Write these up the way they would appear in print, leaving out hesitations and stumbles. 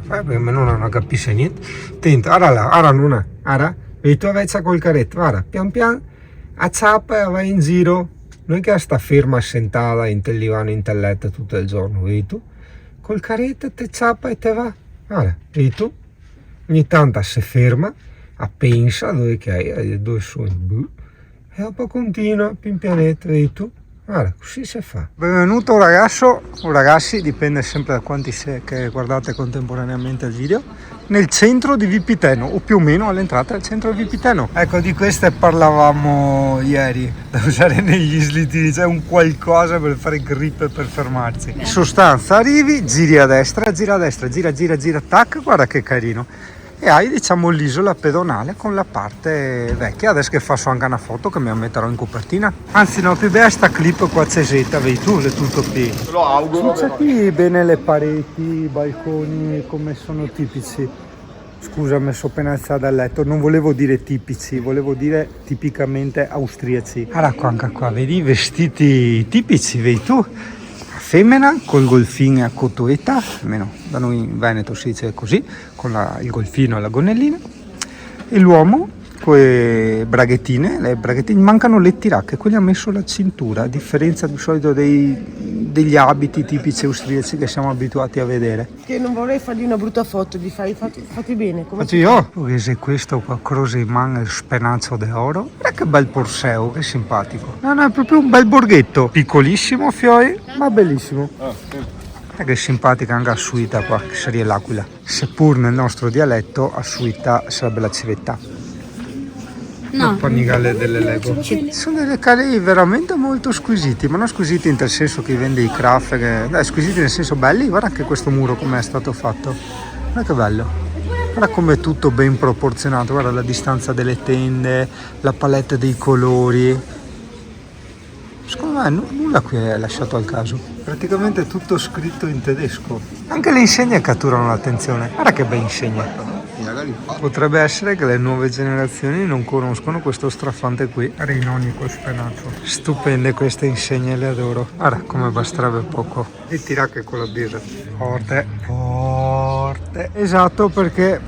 perché almeno non capisce niente. Attento, ora non è, ora, vedi tu avvezza col carretto, guarda, pian pian, acciappa e vai in giro, non è che sta ferma sentata in tel divano in tel letto tutto il giorno, vedi tu? Col carretto te ciappa e te va, guarda, vedi tu? Ogni tanto si ferma, a pensa dove che hai, dove sono, e dopo continua, pian pianetto, vedi tu? Guarda, così si fa. Benvenuto un ragazzo, o ragazzi, dipende sempre da quanti che guardate contemporaneamente il video, nel centro di Vipiteno, o più o meno all'entrata del centro di Vipiteno. Ecco, di queste parlavamo ieri, da usare negli slittini, c'è un qualcosa per fare grip e per fermarsi. In sostanza, arrivi, giri a destra, gira, tac, guarda che carino. E hai, diciamo, l'isola pedonale con la parte vecchia. Adesso che faccio anche una foto che mi metterò in copertina. Anzi no, più bella sta clip qua cesetta, vedi tu, le tutto qui. Lo auguro. C'è qui bene le pareti, i balconi come sono tipici. Scusa, mi sono appena alzato dal letto, non volevo dire tipici, volevo dire tipicamente austriaci. Allora qua, anche qua, vedi i vestiti tipici, vedi tu? Femmina col golfino a cotoetta, almeno da noi in Veneto si dice così, con il golfino e la gonnellina, e l'uomo con le braghettine, mancano le tiracche, quelli ha messo la cintura, a differenza di solito degli abiti tipici austriaci che siamo abituati a vedere. Che non vorrei fargli una brutta foto, fatti bene. Come Faccio io? Che se questo qua Croseman il spenazzo d'oro, guarda che bel porseo, che simpatico. No, è proprio un bel borghetto, piccolissimo fioi, ma bellissimo. Che simpatica anche a suita qua, che sarebbe l'aquila. Seppur nel nostro dialetto a suita sarebbe la civetta. No. Il panigale delle Lego. Sono delle cali veramente molto squisiti, ma non squisiti in tal senso che vende i craft, squisiti nel senso belli. Guarda anche questo muro come è stato fatto, guarda che bello, guarda come è tutto ben proporzionato, guarda la distanza delle tende, la palette dei colori. Secondo me nulla qui è lasciato al caso, praticamente è tutto scritto in tedesco. Anche le insegne catturano l'attenzione, guarda che belle insegne. Potrebbe essere che le nuove generazioni non conoscono questo straffante qui. Rinonico spenazzo. Stupende queste insegne, le adoro. Guarda come basterebbe poco. E tira che con la birra. Forte. Esatto, perché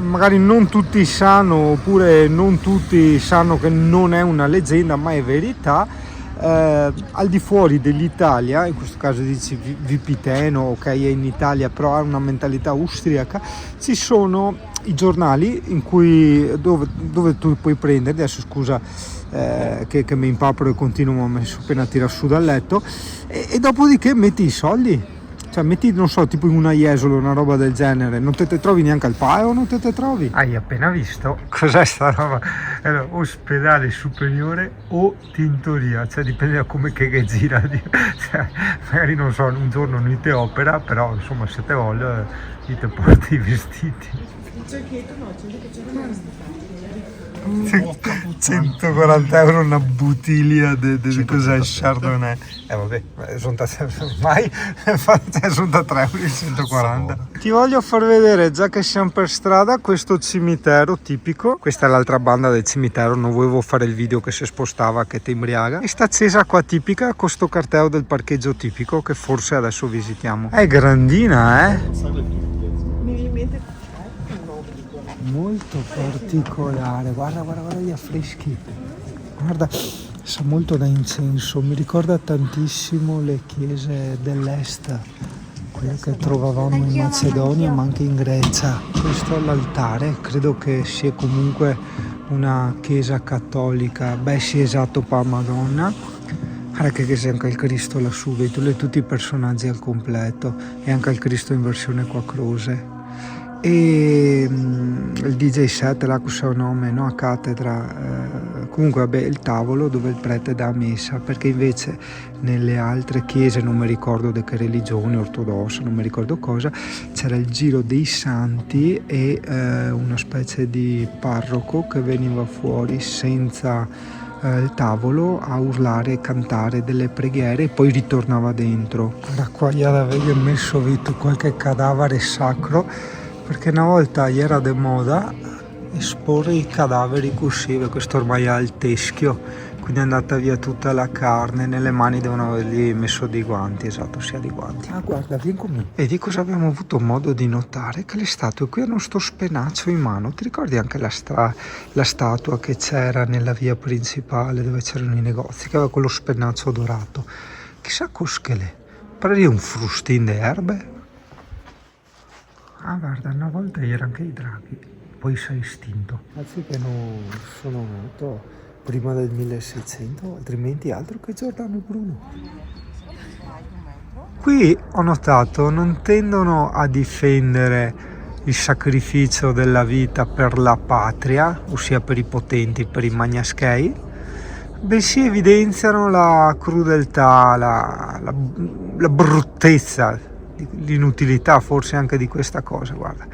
magari non tutti sanno, oppure non tutti sanno che non è una leggenda, ma è verità. Al di fuori dell'Italia, in questo caso dici Vipiteno, ok, è in Italia, però ha una mentalità austriaca, ci sono i giornali dove tu puoi prendere, adesso scusa che mi impapero e continuo, mi sono appena tirato su dal letto, e dopodiché metti i soldi. Cioè metti, non so, tipo in una Jesolo, una roba del genere, non te trovi neanche al paio, non te trovi. Hai appena visto? Cos'è sta roba? Allora, ospedale superiore o tintoria, cioè dipende da come che gira. Cioè, magari non so, un giorno non te opera, però insomma se te vuole ti porti i vestiti. 140 euro una bottiglia di cos'è il Chardonnay. Vabbè, sono ormai sono da 3 euro 140. Ti voglio far vedere, già che siamo per strada, questo cimitero tipico. Questa è l'altra banda del cimitero, non volevo fare il video che si spostava, che ti imbriaga. E sta accesa qua tipica con sto cartello del parcheggio tipico che forse adesso visitiamo. È grandina, molto particolare, guarda gli affreschi, guarda, sa molto da incenso, mi ricorda tantissimo le chiese dell'est, quelle che trovavamo in Macedonia ma anche in Grecia. Questo è l'altare, credo che sia comunque una chiesa cattolica, sì, esatto, per Madonna. Guarda che c'è anche il Cristo lassù, vedi tutti i personaggi al completo, e anche il Cristo in versione qua croce. E il DJ set, là cosa nome, no? A cattedra, comunque vabbè, il tavolo dove il prete dà messa, perché invece nelle altre chiese, non mi ricordo di che religione, ortodossa, non mi ricordo cosa, c'era il giro dei santi e una specie di parroco che veniva fuori senza il tavolo a urlare e cantare delle preghiere e poi ritornava dentro. Da qua gli avevi messo vito qualche cadavere sacro, perché una volta era di moda esporre i cadaveri così, questo ormai è il teschio, quindi è andata via tutta la carne, nelle mani devono avergli messo dei guanti, esatto, sia dei guanti. Ah guarda, vieni con me. Vedi cosa abbiamo avuto modo di notare? Che le statue qui hanno sto spenazzo in mano, ti ricordi anche la statua che c'era nella via principale dove c'erano i negozi, che aveva quello spennazzo dorato? Chissà cos'è, pare un frustin de erbe. Ah guarda, una volta c'erano anche i draghi, poi si è estinto. Anzi che non sono morto prima del 1600, altrimenti altro che Giordano Bruno. Qui ho notato non tendono a difendere il sacrificio della vita per la patria, ossia per i potenti, per i magnaschei, bensì evidenziano la crudeltà, la bruttezza, l'inutilità forse anche di questa cosa. Guarda,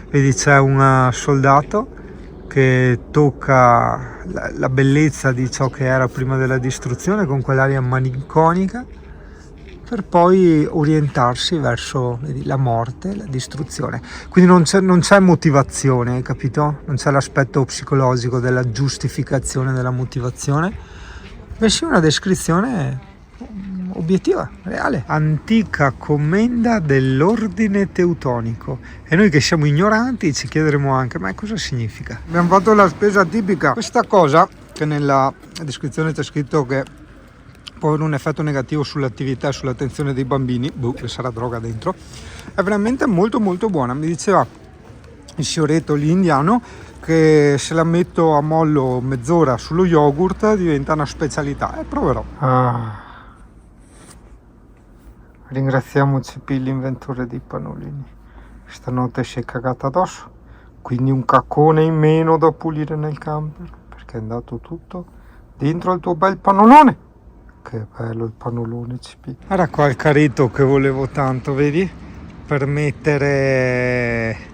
vedi c'è un soldato che tocca la bellezza di ciò che era prima della distruzione con quell'aria malinconica, per poi orientarsi verso, vedi, la morte, la distruzione. Quindi non c'è motivazione, hai capito? Non c'è l'aspetto psicologico della giustificazione della motivazione, bensì una descrizione obiettiva, reale. Antica commenda dell'ordine teutonico. E noi che siamo ignoranti ci chiederemo anche, ma cosa significa? Abbiamo fatto la spesa tipica. Questa cosa, che nella descrizione c'è scritto che può avere un effetto negativo sull'attività e sull'attenzione dei bambini, che sarà droga dentro, è veramente molto molto buona. Mi diceva il fioretto lì indiano che se la metto a mollo mezz'ora sullo yogurt diventa una specialità, e proverò. Ringraziamo CP, l'inventore dei pannolini. Stanotte si è cagata addosso, quindi un caccone in meno da pulire nel camper, perché è andato tutto dentro il tuo bel pannolone. Che bello il pannolone CP. Era qua il carretto che volevo tanto, vedi? Per mettere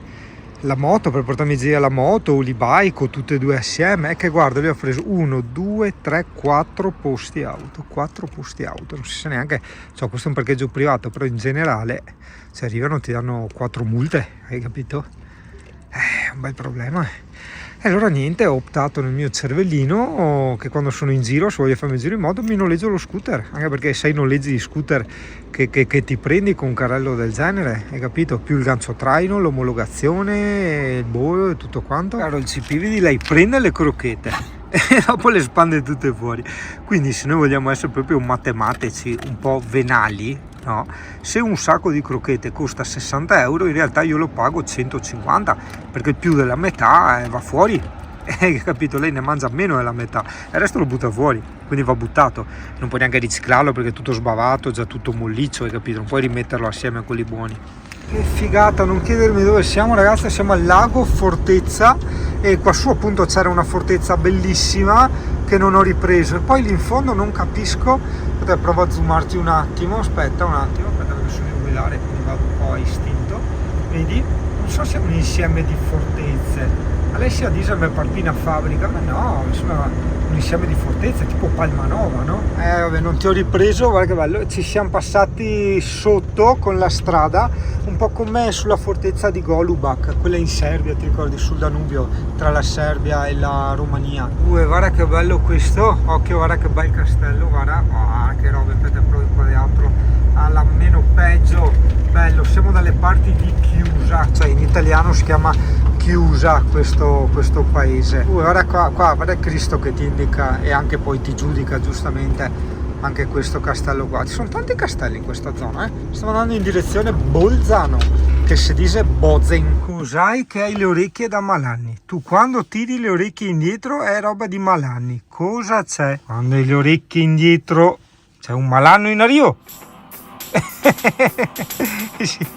la moto, per portarmi via la moto o l'e-bike o tutte e due assieme. Che guarda, lui ha preso 1, 2, 3, 4 posti auto. 4 posti auto, non si sa neanche, cioè questo è un parcheggio privato, però in generale se arrivano ti danno 4 multe, hai capito? È un bel problema. E allora niente, ho optato nel mio cervellino che quando sono in giro, se voglio farmi un giro in moto, mi noleggio lo scooter, anche perché sei noleggi di scooter che ti prendi con un carrello del genere, hai capito? Più il gancio traino, l'omologazione, il bollo e tutto quanto. Caro il CP, vedi, lei prende le crocchette e dopo le spande tutte fuori. Quindi se noi vogliamo essere proprio matematici, un po' venali, no? Se un sacco di crocchette costa 60 euro, in realtà io lo pago 150, perché più della metà va fuori. Hai capito? Lei ne mangia meno della metà, il resto lo butta fuori, quindi va buttato. Non puoi neanche riciclarlo perché è tutto sbavato, già tutto molliccio, hai capito? Non puoi rimetterlo assieme a quelli buoni. Che figata, non chiedermi dove siamo, ragazzi. Siamo al lago Fortezza e qua su appunto c'era una fortezza bellissima che non ho ripreso, e poi lì in fondo non capisco. Aspetta, provo a zoomarti un attimo, aspetta che sono jubilare, quindi vado un po' a istinto. Vedi? Non so se è un insieme di fortezze. Alessia dice che Parpina fabbrica, ma no, insomma, un insieme di fortezze tipo Palmanova, no? Vabbè, non ti ho ripreso, guarda che bello. Ci siamo passati sotto con la strada, un po' come sulla fortezza di Golubac, quella in Serbia, ti ricordi, sul Danubio, tra la Serbia e la Romania. Guarda che bello questo, occhio, guarda che bel castello, guarda, che robe, aspetta, provo un po' di altro, alla meno peggio, bello. Siamo dalle parti di Chiusa, cioè in italiano si chiama Chiusa questo paese. Guarda qua, guarda Cristo che ti indica e anche poi ti giudica giustamente anche questo castello qua. Ci sono tanti castelli in questa zona, Stiamo andando in direzione Bolzano, che si dice Bozen. Cos'hai che hai le orecchie da malanni? Tu quando tiri le orecchie indietro è roba di malanni. Cosa c'è? Quando hai le orecchie indietro c'è un malanno in arrivo. Sì.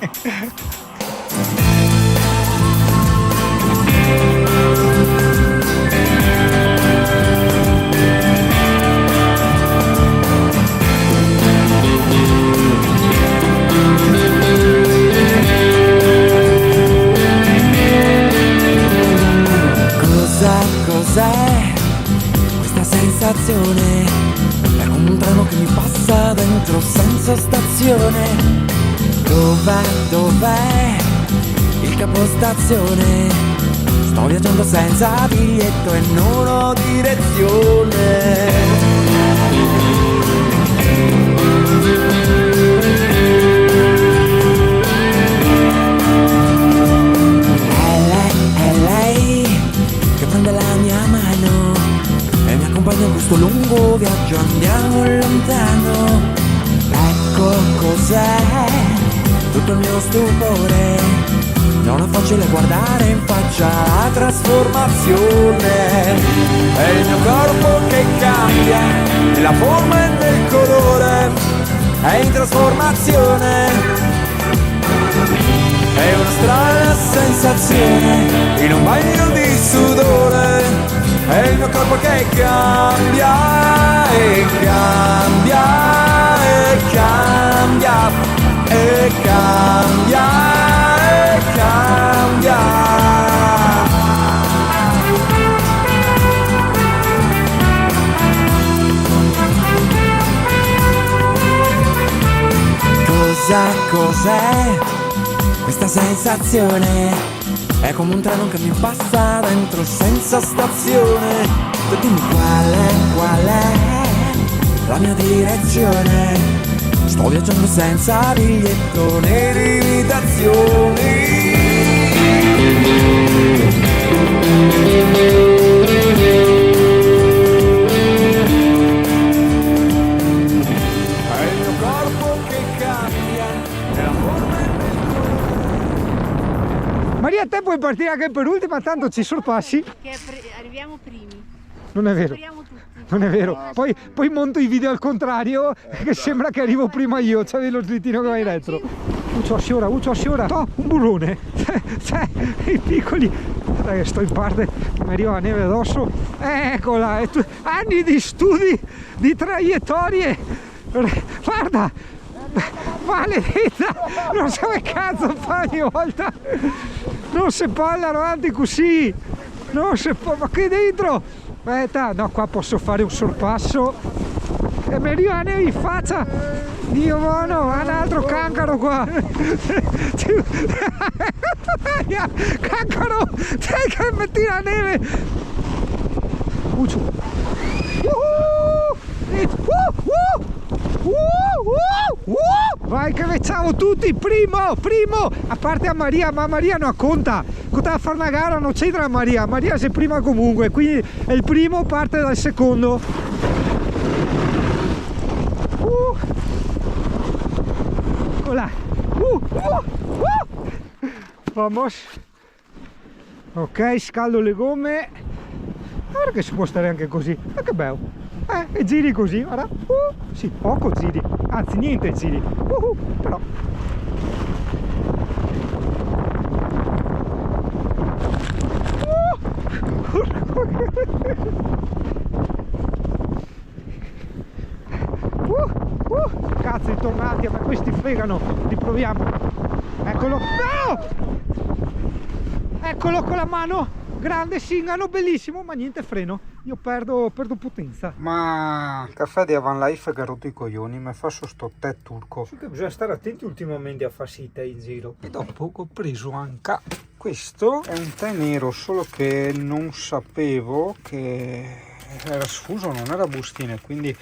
Cos'è questa sensazione? È come un treno che mi passa dentro senza stazione. Dov'è il capostazione? Sto Sto viaggiando senza biglietto e non ho direzione. È lei che prende la mia mano e mi accompagna in questo lungo viaggio, andiamo lontano. Ecco cos'è tutto il mio stupore, non è facile guardare in faccia la trasformazione. È il mio corpo che cambia nella forma e nel colore, è in trasformazione. È una strana sensazione in un bagno di sudore, è il mio corpo che cambia e cambia e cambia e cambia e cambia. Cos'è questa sensazione? È come un treno che mi passa dentro senza stazione. Tu dimmi qual è la mia direzione. Sto viaggiando senza biglietto né limitazioni. È il mio corpo che cambia nella forma e nel colore. Maria, te puoi partire anche per ultima, tanto ci sorpassi. Che arriviamo primi. Non è vero. Speriamo tutti. Non è vero, poi monto i video al contrario, che sembra che arrivo prima io, c'avevi lo slittino che vai dentro. Uccio sciora, oh, un burrone, cioè, i piccoli, dai, sto in parte, mi arriva la neve addosso, eccola, anni di studi, di traiettorie, guarda, maledetta, non so che cazzo fa ogni volta, non si parla avanti così, non si può, ma qui dentro... Aspetta, no, qua posso fare un sorpasso e mi rimane in faccia. Dio buono, un altro cancro qua. Cancro, sai che metti la neve. Vai che facciamo tutti, primo, a parte a Maria, ma Maria non conta a fare una gara, non c'entra Maria sei prima comunque, quindi è il primo parte dal secondo. Eccola. Vamos. Ok, scaldo le gomme. Guarda che si può stare anche così, ma che bello. E giri così, guarda. Sì, poco giri, anzi niente giri. Però. Cazzo, i tornati, ma questi fregano. Riproviamo. Eccolo. No! Eccolo con la mano. Grande Singano, bellissimo, ma niente freno. Io perdo potenza. Ma il caffè di Van Life che ha rotto i coglioni, mi fa sto tè turco. Sì, che bisogna stare attenti ultimamente a farsi i tè in giro. E dopo ho preso anche questo. È un tè nero, solo che non sapevo che era sfuso, non era bustine, quindi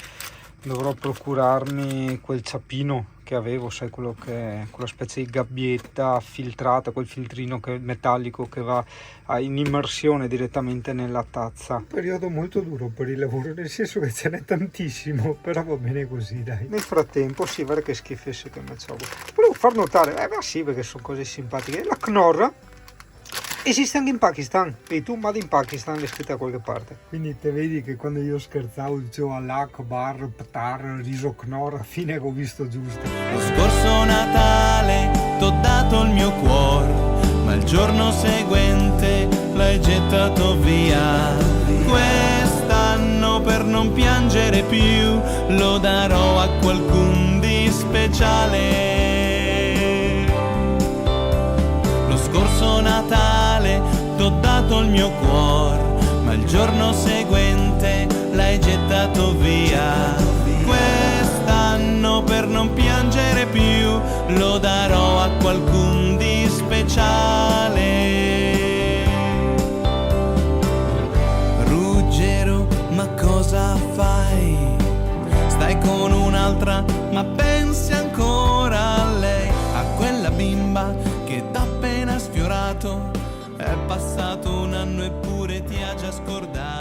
dovrò procurarmi quel ciappino che avevo, sai, quello che quella specie di gabbietta filtrata, quel filtrino metallico che va in immersione direttamente nella tazza. Un periodo molto duro per il lavoro, nel senso che ce n'è tantissimo, però va bene così, dai. Nel frattempo, sì, guarda che schifesse che mi ciao. Volevo far notare, ma sì, perché sono cose simpatiche, la Knorr esiste anche in Pakistan, e tu Made in Pakistan l'hai scritta da qualche parte. Quindi te vedi che quando io scherzavo dicevo Allah Akbar, Ptar, riso Knorr, a fine che ho visto giusto. Lo scorso Natale t'ho dato il mio cuore, ma il giorno seguente l'hai gettato via. Quest'anno per non piangere più lo darò a qualcun di speciale. Lo scorso Natale t'ho dato il mio cuore, ma il giorno seguente l'hai gettato via. Quest'anno per non piangere più lo darò a qualcun di speciale. un'altra, ma pensi ancora a lei, a quella bimba che da appena sfiorato è passato un anno eppure ti ha già scordato.